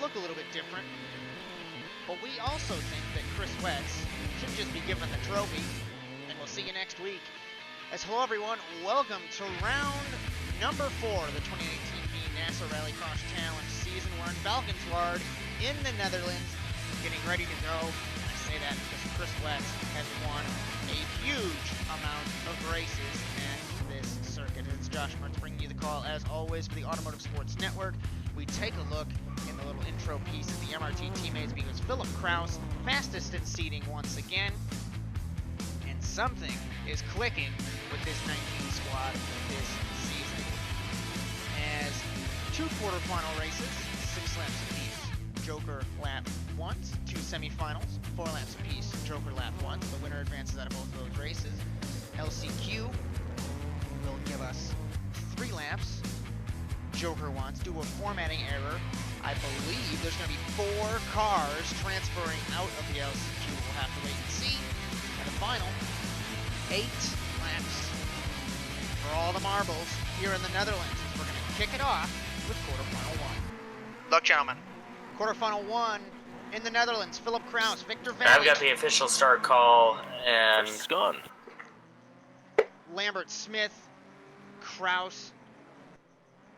look a little bit different. But we also think that Chris Wetz should just be given the trophy. And we'll see you next week. As hello everyone, welcome to round number 4 of the 2018 NASA RallyCross Challenge season. We're in Valkenswaard in the Netherlands, getting ready to go. And I say that because Chris Wetz has won a huge amount of races at this circuit. It's Josh Mertz bringing you the call, as always, for the Automotive Sports Network. We take a look in the little intro piece of the MRT teammates because Philip Kraus, fastest in seating once again. And something is clicking with this 19 squad this season. As 2 quarterfinal races, 6 laps apiece, Joker lap 1s, 2 semifinals, 4 laps apiece, Joker lap 1s. The winner advances out of both of those races. LCQ will give us 3 laps. Joker wants due to a formatting error. I believe there's going to be 4 cars transferring out of the LCQ. We'll have to wait and see. And the final 8 laps for all the marbles here in the Netherlands. We're going to kick it off with quarterfinal 1. Look, gentlemen, quarterfinal 1 in the Netherlands. Philip Kraus, Victor Valley. I've got the official start call, and it's gone. Lambert, Smith, Kraus,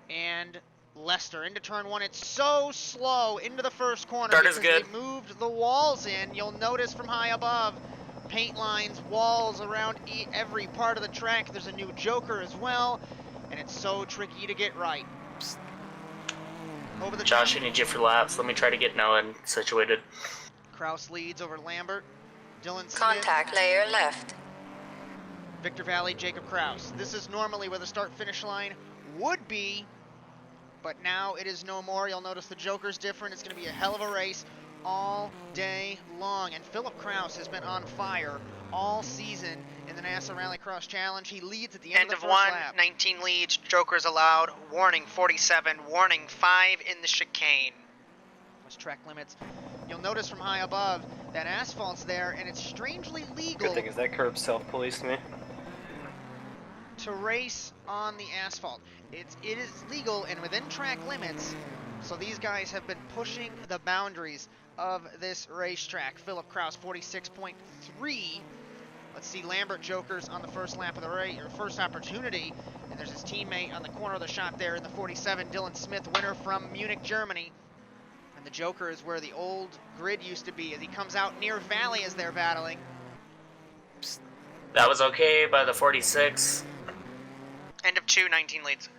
and Lester into turn 1. It's so slow into the first corner Start because is good. they moved the walls in. You'll notice from high above, paint lines, walls around every part of the track. There's a new Joker as well, and it's so tricky to get right. Over the Josh, I need you for laps. Let me try to get Noah situated. Kraus leads over Lambert. Dylan Smith. Contact layer left. Victor Valley, Jacob Kraus. This is normally where the start-finish line would be, but now it is no more. You'll notice the Joker's different. It's going to be a hell of a race all day long. And Philip Kraus has been on fire all season in the NASA RallyCross Challenge. He leads at the end of the first lap. 19 leads, Joker's allowed. Warning 47, warning 5 in the chicane. Those track limits. You'll notice from high above that asphalt's there, and it's strangely legal. Good thing is that curb self-policed me. To race on the asphalt. It is legal and within track limits, so these guys have been pushing the boundaries of this racetrack. Philip Kraus, 46.3. Let's see Lambert Jokers on the first lap of the race, or first opportunity, and there's his teammate on the corner of the shot there in the 47, Dylan Smith, winner from Munich, Germany. And the Joker is where the old grid used to be as he comes out near Valley as they're battling. That was okay by the 46. End of 2, 19 leads.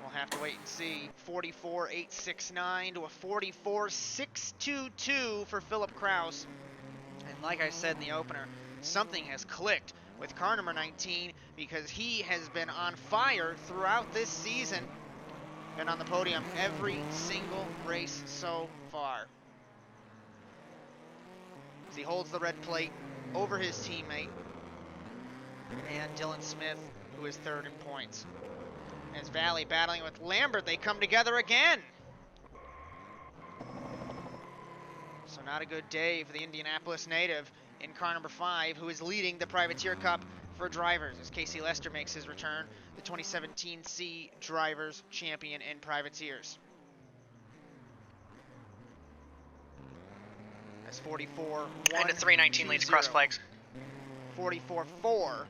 We'll have to wait and see. 44.869 to a 44.622 for Philip Kraus. And like I said in the opener, something has clicked with car number 19 because he has been on fire throughout this season. Been on the podium every single race so far. As he holds the red plate over his teammate. And Dylan Smith, who is 3rd in points. As Valley battling with Lambert, they come together again. So not a good day for the Indianapolis native in car number 5, who is leading the Privateer Cup for drivers, as Casey Lester makes his return, the 2017 C Drivers Champion in Privateers. That's 44. And a 319 leads cross flags. 44.4 for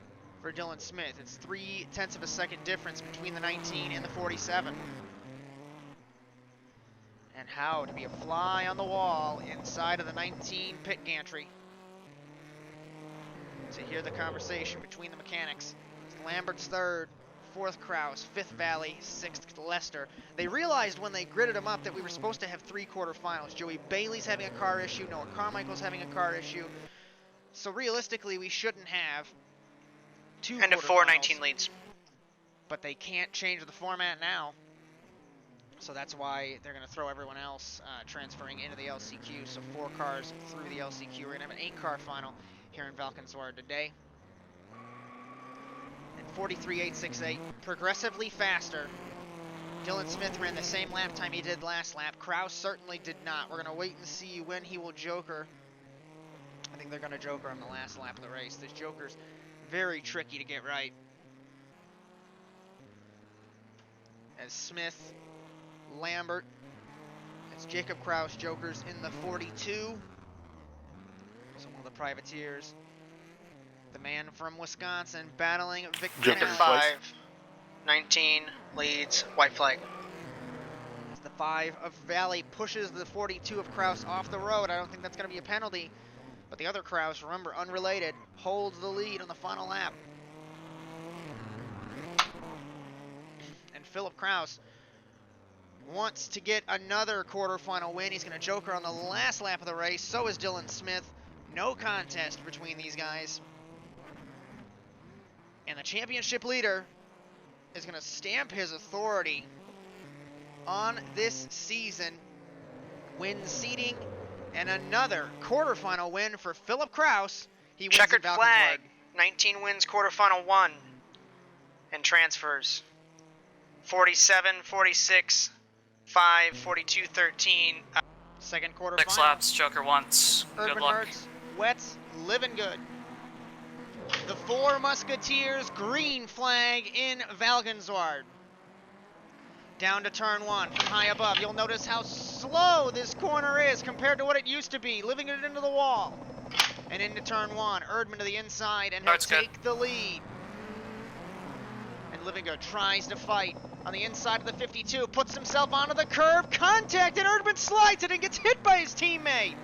Dylan Smith. It's 0.3 of a second difference between the 19 and the 47. And how to be a fly on the wall inside of the 19 pit gantry. To hear the conversation between the mechanics. Lambert's 3rd, 4th Kraus, 5th Valley, 6th Lester. They realized when they gridded them up that we were supposed to have 3 quarterfinals. Joey Bailey's having a car issue, Noah Carmichael's having a car issue. So realistically, we shouldn't have 2 and a 419 leads. But they can't change the format now. So that's why they're going to throw everyone else transferring into the LCQ. So 4 cars through the LCQ. We're going to have an 8-car final here in Valkenswaard today. And 43.868, progressively faster. Dylan Smith ran the same lap time he did last lap. Kraus certainly did not. We're going to wait and see when he will joker. I think they're going to joker on the last lap of the race. This joker's very tricky to get right. As Smith, Lambert, It's Jacob Kraus, Jokers in the 42. So one of the privateers. The man from Wisconsin battling Vic Jacob Canale. 5, 19 leads, white flag. As the 5 of Valley pushes the 42 of Kraus off the road. I don't think that's going to be a penalty. But the other Kraus, remember, unrelated, holds the lead on the final lap. And Philip Kraus wants to get another quarterfinal win. He's going to joker on the last lap of the race. So is Dylan Smith. No contest between these guys. And the championship leader is going to stamp his authority on this season. Win seating and another quarterfinal win for Philip Kraus. He wins Checkered at Valkenswaard. flag, 19 wins, quarterfinal 1. And transfers 47, 46, 5, 42, 13. Second quarterfinal. 6 laps, Joker once. Urban Good luck. Mertz, Wets, living good. The 4 Musketeers, green flag in Valkenswaard. Down to turn 1 from high above. You'll notice how slow this corner is compared to what it used to be, living it into the wall. And into turn 1, Erdman to the inside, and he'll take the lead. And Living Good tries to fight on the inside of the 52, puts himself onto the curve, contact, and Erdman slides it and gets hit by his teammate.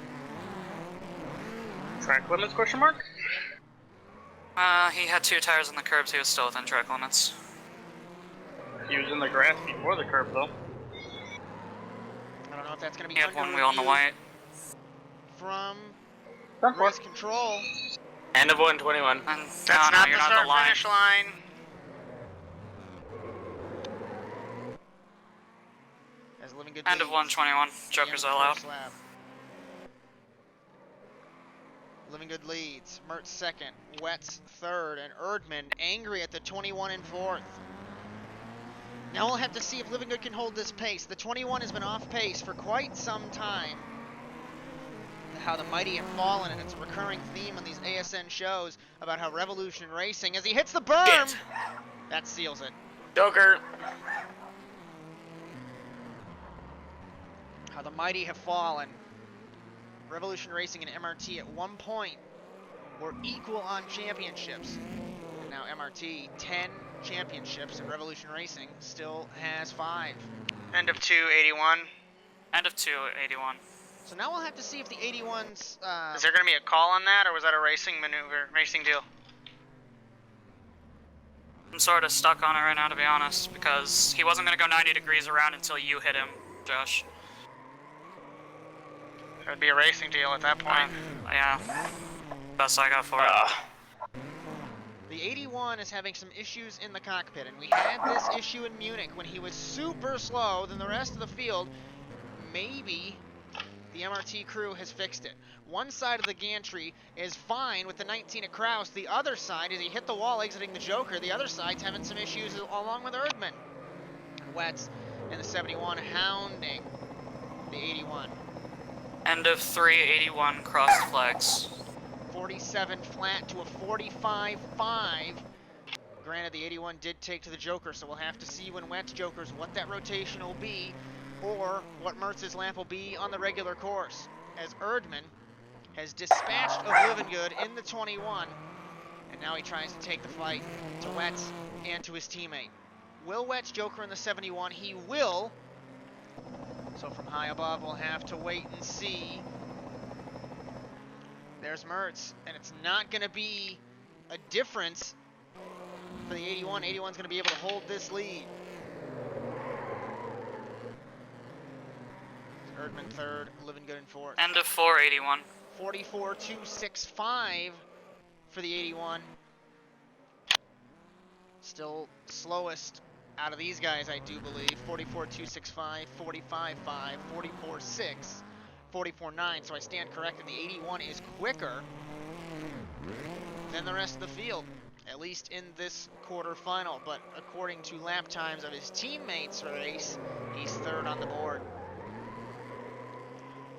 Track limits, question mark? He had 2 tires on the curbs, he was still within track limits. He was in the grass before the curb, though. I don't know if that's going to be He had under 1 wheel on the review white. from Front race control. End of 121. That's No, not you're the not the line. start-finish line. As Living Good End of leads 121. the Jokers end of the allowed. first lap. Living Good leads, Mertz second, Wets third, and Erdman angry at the 21 in fourth. Now we'll have to see if Living Good can hold this pace. The 21 has been off pace for quite some time. How the mighty have fallen, and it's a recurring theme on these ASN shows about how Revolution Racing, as he hits the berm, that seals it. Joker. How the mighty have fallen. Revolution Racing and MRT at one point were equal on championships. And now MRT, 10 championships, and Revolution Racing still has 5. End of 281. End of 281. So now we'll have to see if the 81's... Is there going to be a call on that, or was that a racing maneuver, racing deal? I'm sort of stuck on it right now, to be honest, because he wasn't going to go 90 degrees around until you hit him, Josh. It would be a racing deal at that point. Yeah. Best I got for it. The 81 is having some issues in the cockpit, and we had this issue in Munich when he was super slow than the rest of the field. Maybe the MRT crew has fixed it. One side of the gantry is fine with the 19 of Kraus. The other side, as he hit the wall exiting the Joker, the other side's having some issues along with Erdman. Wets and the 71 hounding the 81. End of 381 crossed flags. 47 flat to a 45.5. Granted, the 81 did take to the Joker, so we'll have to see when Wets jokers what that rotation will be, or what Mertz's lap will be on the regular course, as Erdman has dispatched of Living Good in the 21, and now he tries to take the fight to Wets and to his teammate. Will Wets joker in the 71? He will. So from high above, we'll have to wait and see. There's Mertz, and it's not going to be a difference for the 81. 81's going to be able to hold this lead. Erdman third, Living Good in fourth. End of 481. 44.265 for the 81. Still slowest out of these guys, I do believe. 44.265, 45.5, 44.6, 44.9. So I stand corrected. The 81 is quicker than the rest of the field, at least in this quarterfinal. But according to lap times of his teammates' race, he's third on the board.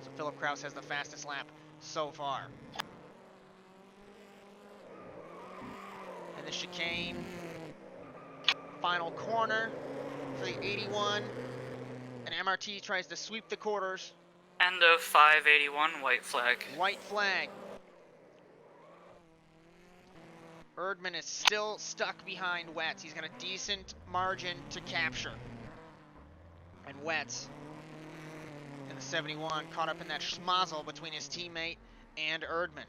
So Philip Kraus has the fastest lap so far. And the chicane, final corner for the 81. And MRT tries to sweep the quarters. End of 581, white flag. White flag. Erdman is still stuck behind Wetz. He's got a decent margin to capture. And Wetz in the 71 caught up in that schmozzle between his teammate and Erdman.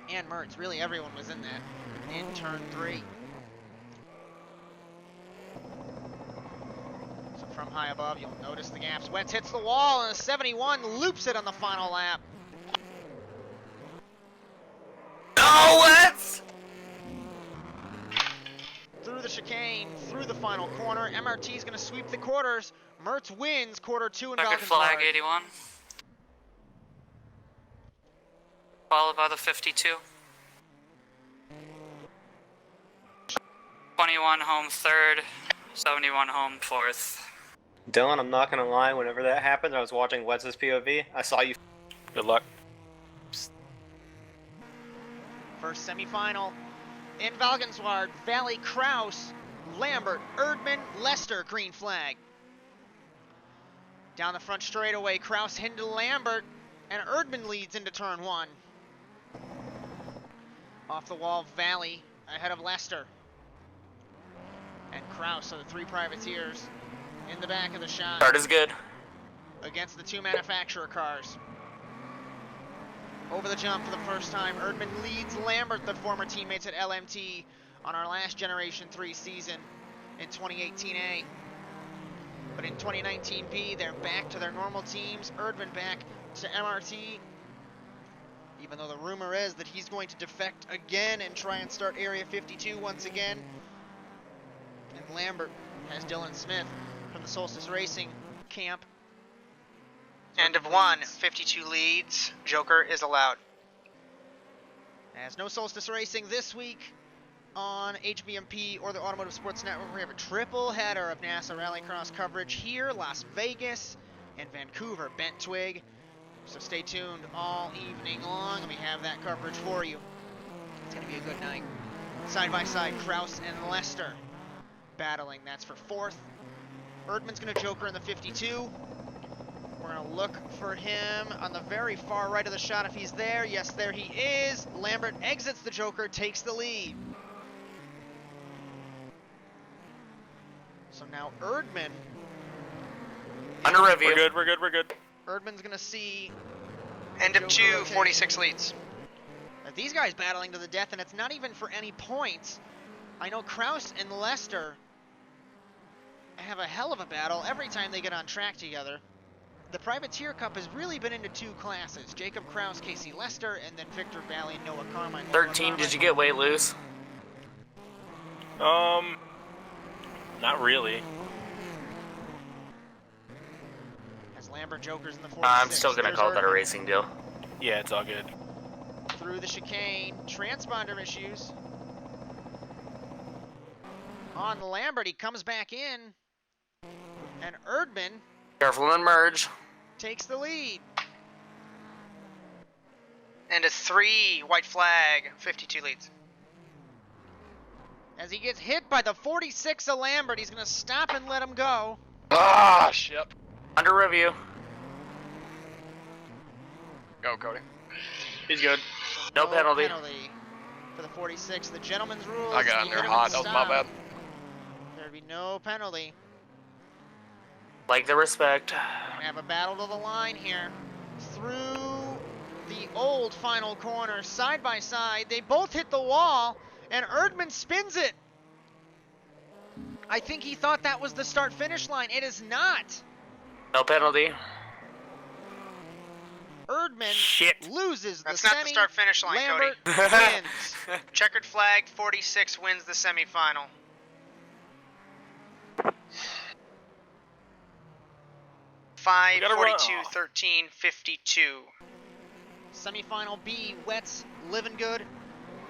And Mertz, really everyone was in that in turn 3. So from high above, you'll notice the gaps. Wetz hits the wall, and the 71 loops it on the final lap. No, Wetz! Through the chicane, through the final corner. MRT's going to sweep the quarters. Mertz wins quarter 2 in Second flag, Valkenswaard. 81. Followed by the 52. 21 home third, 71 home fourth. Dylan, I'm not gonna lie, whenever that happened, I was watching Wetz's POV, I saw you. Good luck. First semifinal in Valkenswaard. Valley, Kraus, Lambert, Erdman, Lester, green flag. Down the front straightaway, Kraus into Lambert, and Erdman leads into turn 1. Off the wall, Valley ahead of Lester. And Kraus, so the 3 privateers in the back of the shot. Start is good. Against the 2 manufacturer cars. Over the jump for the first time, Erdman leads Lambert, the former teammates at LMT, on our last Generation 3 season in 2018A. But in 2019B, they're back to their normal teams. Erdman back to MRT, even though the rumor is that he's going to defect again and try and start Area 52 once again. And Lambert has Dylan Smith from the Solstice Racing camp. End of 1, 52 leads. Joker is allowed. As no Solstice Racing this week on HBMP or the Automotive Sports Network, we have a triple header of NASA RallyCross coverage here, Las Vegas, and Vancouver, Bent Twig. So stay tuned all evening long, and we have that coverage for you. It's going to be a good night. Side by side, Kraus and Lester battling. That's for 4th. Erdman's going to Joker in the 52. We're going to look for him on the very far right of the shot if he's there. Yes, there he is. Lambert exits the Joker, takes the lead. So now Erdman. Under review. We're good. Erdman's going to see. End of 2, Joker rotating. 46 leads. These guys battling to the death, and it's not even for any points. I know Kraus and Lester have a hell of a battle every time they get on track together. The Privateer Cup has really been into 2 classes. Jacob Kraus, Casey Lester, and then Victor Valley, Noah Carmichael. 13, did you get way loose? Not really. As Lambert Jokers in the 46. I'm still gonna There's call that a Erdman. racing deal. Yeah, it's all good. Through the chicane, transponder issues. On Lambert, he comes back in. And Erdman Careful and merge. takes the lead. End of 3, white flag, 52 leads. As he gets hit by the 46 of Lambert, he's going to stop and let him go. Ah, shit. Under review. Go, Cody. He's good. No penalty. For the 46. The gentleman's rules. I got if you under hit him hot. with That a was my stop, bad. There'd be no penalty. Like the respect. We're gonna have a battle to the line here. Through the old final corner, side by side. They both hit the wall, and Erdman spins it. I think he thought that was the start-finish line. It is not. No penalty. Erdman loses the That's semi. not the start-finish line, Lambert Cody. wins. Checkered flag, 46 wins the semifinal. Five, gotta 42, run. 13, 52. Semifinal B, Wetz, Living Good,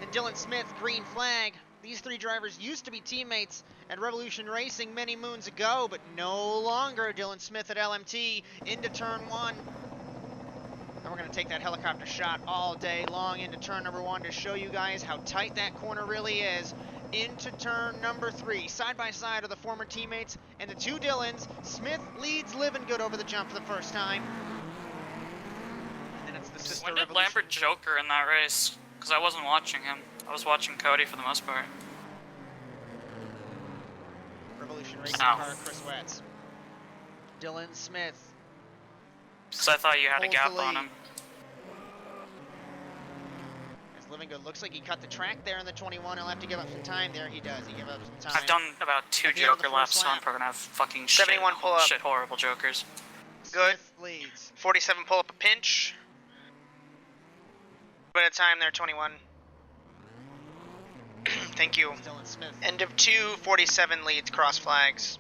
and Dylan Smith, green flag. These 3 drivers used to be teammates at Revolution Racing many moons ago, but no longer. Dylan Smith at LMT into turn 1. And we're going to take that helicopter shot all day long into turn number 1 to show you guys how tight that corner really is. into turn number 3. Side by side are the former teammates and the two Dylans. Smith leads Livingood over the jump for the first time. And then it's the sister When did Revolution. Lambert Joker in that race? Because I wasn't watching him. I was watching Cody for the most part. Revolution Racing Ow. car, Chris Wetz. Dylan Smith. Because I thought you had a Holds gap the on lead. him. As Livingood looks like he cut the track there in the 21. He'll have to give up some time there. He does. He gave up some time. I've done about 2 At the end of the Joker laps, first so I'm lap. probably gonna have fucking 71 pull up. shit horrible Jokers. Good. Smith leads. 47 pull up a pinch. Bit of time there, 21. Thank you. Dylan Smith. End of 2, 47 leads, cross flags.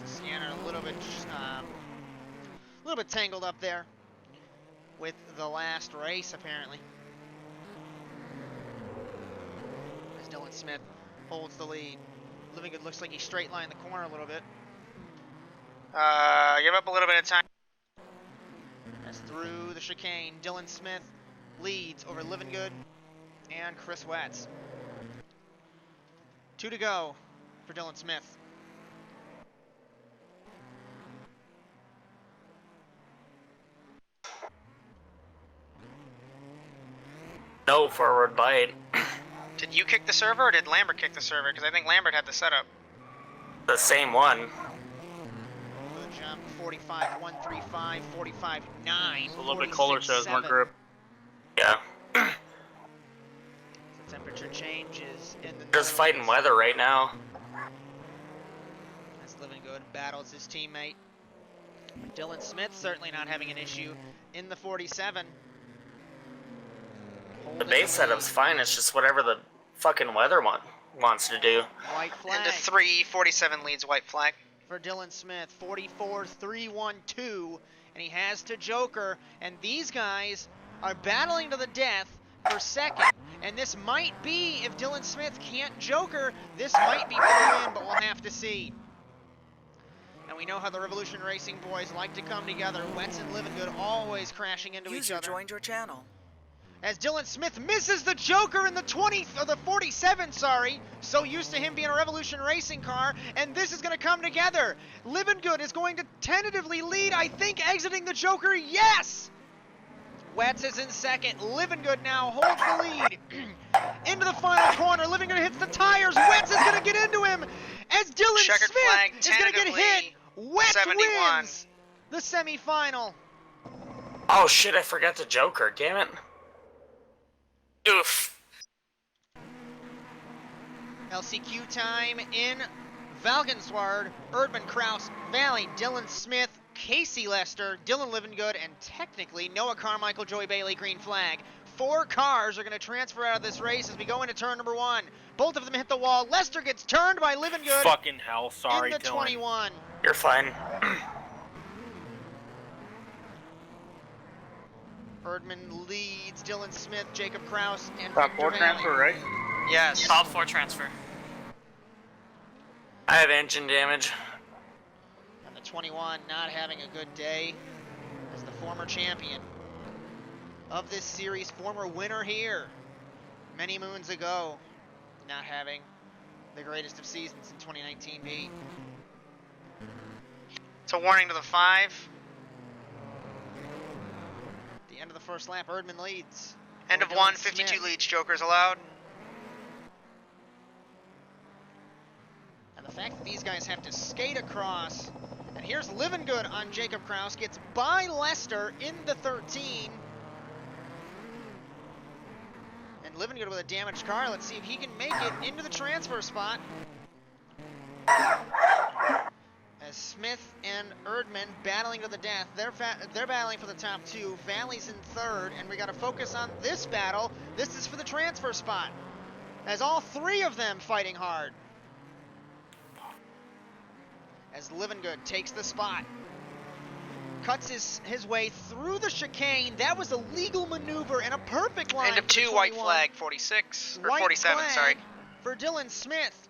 Scanner a little bit tangled up there with the last race, apparently. As Dylan Smith holds the lead. Livingood looks like he straight lined the corner a little bit. Give up a little bit of time. As through the chicane, Dylan Smith leads over Livingood and Chris Wetz. 2 to go for Dylan Smith. No forward bite. Did you kick the server or did Lambert kick the server? Because I think Lambert had the setup. The same one. For the jump, 45, 135, 45, 9. A little bit colder, so it has more 46.7. grip. Yeah. The temperature changes in the Just fighting Netherlands weather right now. as Livingood battles his teammate. Dylan Smith certainly not having an issue in the 47. The Holding base setup's fine, it's just whatever the fucking weather wants to do. White flag End of 3, 47 leads, white flag. for Dylan Smith, 44-3-1-2, and he has to Joker, and these guys are battling to the death for second, and this might be, if Dylan Smith can't Joker, this might be for the win, but we'll have to see. And we know how the Revolution Racing boys like to come together. Wetz and Livingood always crashing into each other. joined your channel. As Dylan Smith misses the Joker in the 47, sorry. So used to him being a Revolution Racing car, and this is going to come together. Livingood is going to tentatively lead, I think, exiting the Joker, yes! Wetz is in second. Livingood now holds the lead. Into the final corner. Livingood hits the tires. Wetz is going to get into him. As Dylan Checkered Smith flag, is going to get hit. Wetz 71. wins the semifinal. Oh shit, I forgot the Joker, damn it. Oof. LCQ time in Valkenswaard. Erdman Kraus, Valley, Dylan Smith, Casey Lester, Dylan Livingood, and technically Noah Carmichael, Joey Bailey, green flag. 4 cars are going to transfer out of this race as we go into turn number 1. Both of them hit the wall. Lester gets turned by Livingood Fucking hell, sorry, in the Dylan. 21. You're fine. Erdman leads Dylan Smith, Jacob Kraus, and Top Victor 4 Valley. transfer, right? Yes. Top 4 transfer. I have engine damage. And the 21 not having a good day as the former champion of this series, former winner here many moons ago, not having the greatest of seasons in 2019 be. It's a warning to the 5. At the end of the first lap, Erdman leads. End of Dylan 1, 52 Smith. leads, Jokers allowed. And the fact that these guys have to skate across, and here's Livingood on Jacob Kraus, gets by Lester in the 13. And Livingood with a damaged car. Let's see if he can make it into the transfer spot. As Smith and Erdman battling to the death. They're battling for the top 2. Valley's in 3rd, and we got to focus on this battle. This is for the transfer spot. As all 3 of them fighting hard. As Livingood takes the spot. Cuts his way through the chicane. That was a legal maneuver and a perfect line. End of for the 2, white 21. flag, 46. Or White 47, flag sorry. for Dylan Smith.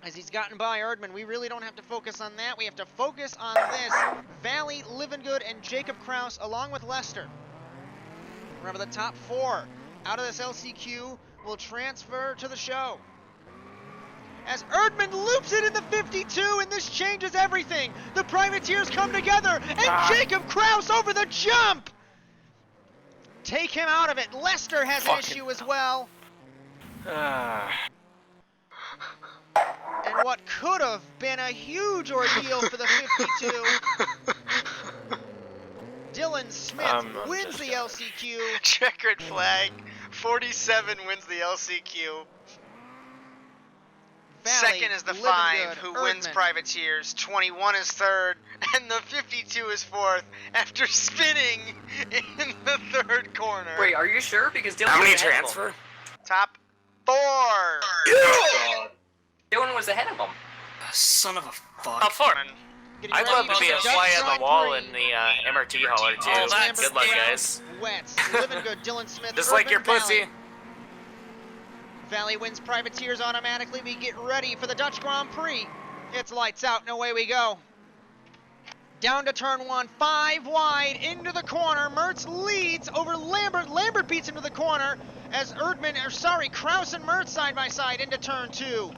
As he's gotten by Erdman, we really don't have to focus on that. We have to focus on this. Valley, Livingood, and Jacob Kraus, along with Lester. Remember the top 4. out of this LCQ will transfer to the show. As Erdman loops it in the 52, and this changes everything. The privateers come together, and Jacob Kraus over the jump! Take him out of it. Lester has an issue as well. And what could have been a huge ordeal for the 52. Dylan Smith wins the LCQ. Checkered flag. 47 wins the LCQ. Valley, Second is the living 5, good, who Erdman. wins Privateers. 21 is third, and the 52 is fourth after spinning in the third corner. Wait, are you sure? Because Dylan How many was ahead of him. transfer? Top 4. Dylan was ahead of him. Son of a fuck. Top 4. Getting I'd ready love to for be the a Dutch fly on Grand the wall Prix. in the MRT hauler too. Oh, that's Good luck, down. guys. Wets, living good, Dylan Smith. Just like Erdman, your pussy. Valley. Valley wins Privateers automatically. We get ready for the Dutch Grand Prix. It's lights out and away we go. Down to turn 1, 5 wide, into the corner. Mertz leads over Lambert. Lambert beats him to the corner as Kraus and Mertz side by side into turn 2.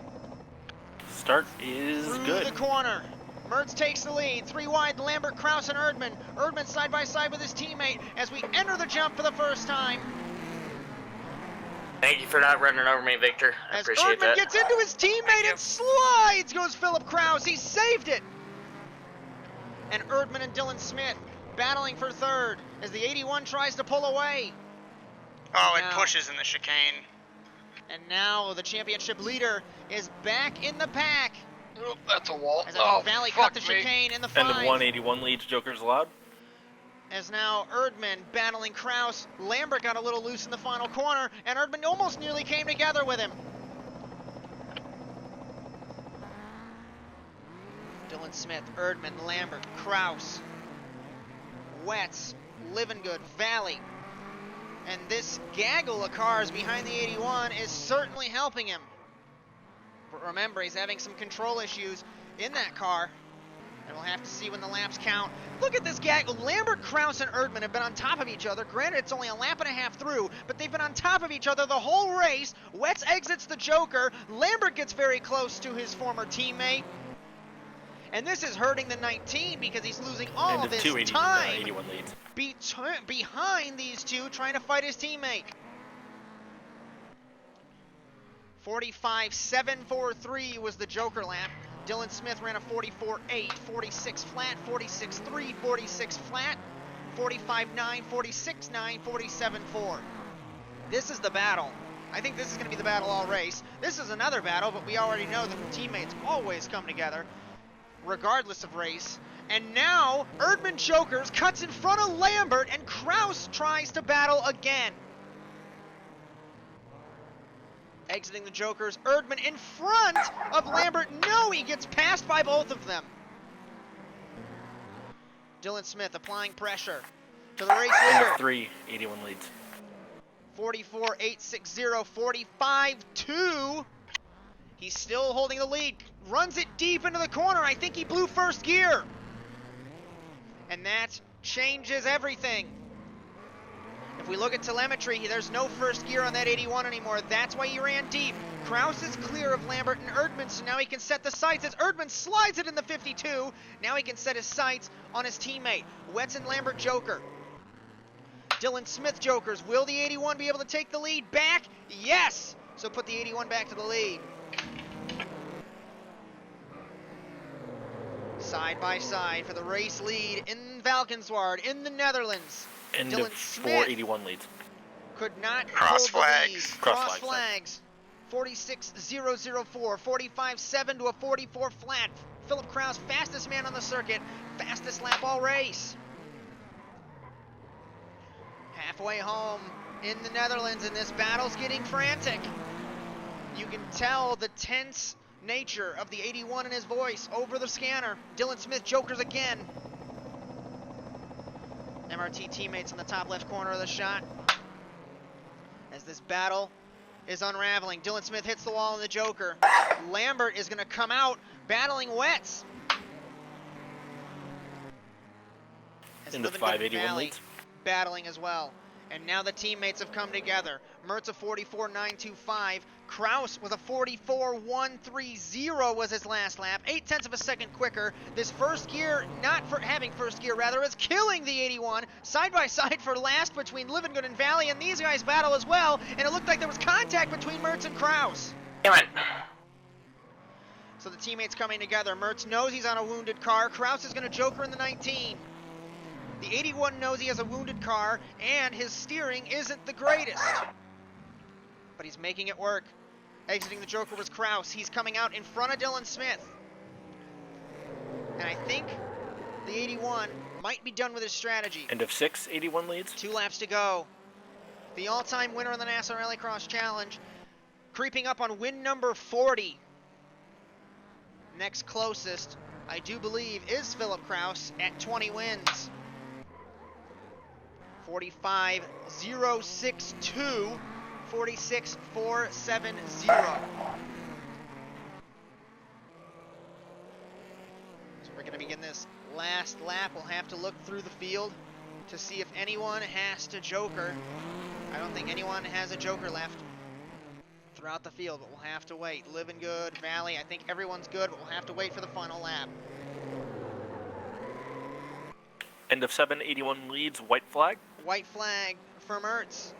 Start is Through good. the corner. Mertz takes the lead. 3 wide, Lambert, Kraus, and Erdman. Erdman side by side with his teammate as we enter the jump for the first time. Thank you for not running over me, Victor. I As appreciate Erdman that. gets into his teammate and slides goes Philip Kraus. He saved it. And Erdman and Dylan Smith battling for third as the 81 tries to pull away. Oh, it Now- pushes in the chicane. And now the championship leader is back in the pack Oh, that's a wall. as Oh, Valley fuck cut the me. chicane in the And 5. the 181 leads Joker's allowed. As now Erdman battling Kraus. Lambert got a little loose in the final corner, and Erdman almost nearly came together with him. Dylan Smith, Erdman, Lambert, Kraus, Wets, Living Good, Valley. And this gaggle of cars behind the 81 is certainly helping him. But remember, he's having some control issues in that car. And we'll have to see when the laps count. Look at this gaggle. Lambert, Kraus, and Erdman have been on top of each other. Granted, it's only a lap and a half through, but they've been on top of each other the whole race. Wets exits the Joker. Lambert gets very close to his former teammate. And this is hurting the 19 because he's losing all And of the his 280, time 81 leads. behind these two trying to fight his teammate. 45.743 was the Joker lap. Dylan Smith ran a 44.8, 46 flat, 46.3, 46 flat, 45.9, 46.9, 47.4. This is the battle. I think this is going to be the battle all race. This is another battle, but we already know that the teammates always come together, regardless of race. And now, Erdman Jokers cuts in front of Lambert, and Kraus tries to battle again. Exiting the Jokers, Erdman in front of Lambert. No, he gets passed by both of them. Dylan Smith applying pressure to the race And leader. the 381 leads. 44.860, 45.2. He's still holding the lead. Runs it deep into the corner. I think he blew first gear. And that changes everything. If we look at telemetry, there's no first gear on that 81 anymore. That's why he ran deep. Kraus is clear of Lambert and Erdman, so now he can set the sights as Erdman slides it in the 52. Now he can set his sights on his teammate. Wets and Lambert Joker. Dylan Smith Jokers. Will the 81 be able to take the lead back? Yes! So put the 81 back to the lead. Side by side for the race lead in Valkenswaard in the Netherlands. End Dylan of Smith 481 leads. could not Cross hold the lead. flags. Cross Cross flags. 46.004, 45.7 to a 44 flat. Philip Kraus, fastest man on the circuit, fastest lap all race. Halfway home in the Netherlands, and this battle's getting frantic. You can tell the tense nature of the 81 in his voice over the scanner. Dylan Smith Jokers again. MRT teammates in the top left corner of the shot. As this battle is unraveling, Dylan Smith hits the wall in the Joker. Lambert is going to come out battling Wets. As Into Living Good 581 Valley leads. battling as well. And now the teammates have come together. Mertz a 44.925. Kraus with a 44.130 was his last lap. 0.8 of a second quicker. This first gear, not for having first gear rather, is killing the 81. Side by side for last between Livingood and Valley, and these guys battle as well. And it looked like there was contact between Mertz and Kraus. Damn it. So the teammates coming together. Mertz knows he's on a wounded car. Kraus is going to joker in the 19. The 81 knows he has a wounded car, and his steering isn't the greatest. But he's making it work. Exiting the joker was Kraus. He's coming out in front of Dylan Smith. And I think the 81 might be done with his strategy. End of 6, 81 leads. 2 laps to go. The all-time winner of the NASCAR RallyCross Challenge, creeping up on win number 40. Next closest, I do believe, is Philip Kraus at 20 wins. 45.062, 46.470. So we're going to begin this last lap. We'll have to look through the field to see if anyone has to joker. I don't think anyone has a joker left throughout the field, but we'll have to wait. Livingood, Valley, I think everyone's good, but we'll have to wait for the final lap. End of 7, 81 leads, white flag. White flag for Mertz.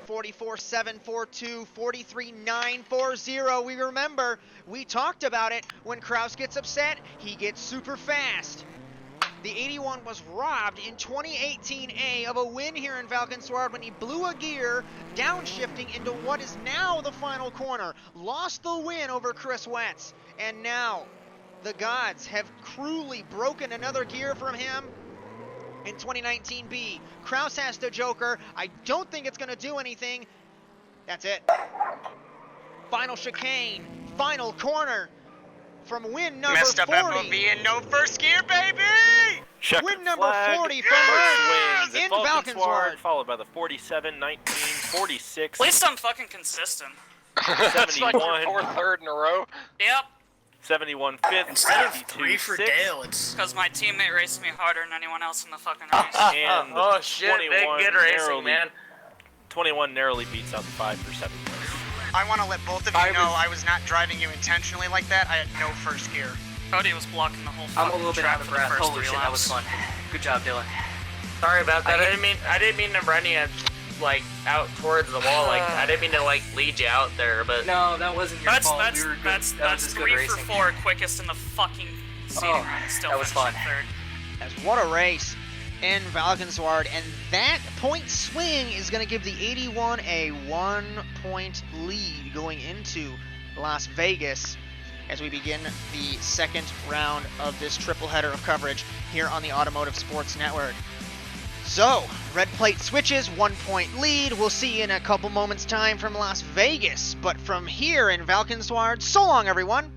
44.742, 43.940. We remember, we talked about it. When Kraus gets upset, he gets super fast. The 81 was robbed in 2018A of a win here in Valkenswaard when he blew a gear, downshifting into what is now the final corner. Lost the win over Chris Wetz. And now, the gods have cruelly broken another gear from him. In 2019B, Kraus has the joker. I don't think it's going to do anything. That's it. Final chicane, final corner from win number 40. Messed up FOV and no first gear, baby! Checker Win number flag. 40 from Mertz Mertz wins in at Valkenswaard. followed by the 47, 19, 46, At least I'm fucking consistent. That's like your 71, fourth third in a row. Yep, 71, 5th, Instead of 52, 3 for 6th, Dale, it's... because my teammate raced me harder than anyone else in the fucking race. and the Oh shit, big 21 good racing, narrowly, man. 21 narrowly beats out the 5 for 7th place. I want to let both of you know I was not driving you intentionally like that. I had no first gear. Cody was blocking the whole I'm fucking a little bit track out of for the breath. first Holy 3 shit, that was laps. fun. Good job, Dylan. Sorry about that. I didn't mean to run you like out towards the wall. Like I didn't mean to like lead you out there, but No, that wasn't your fault. That's We were good. that's That was that's just good 3 for racing. 4 quickest in the fucking seating Oh, room. Still that was finishing fun. third. As what a race in Valkenswaard, and that point swing is going to give the 81 a 1-point lead going into Las Vegas as we begin the second round of this triple header of coverage here on the Automotive Sports Network. So, red plate switches, 1-point lead. We'll see you in a couple moments' time from Las Vegas, but from here in Valkenswaard, so long everyone.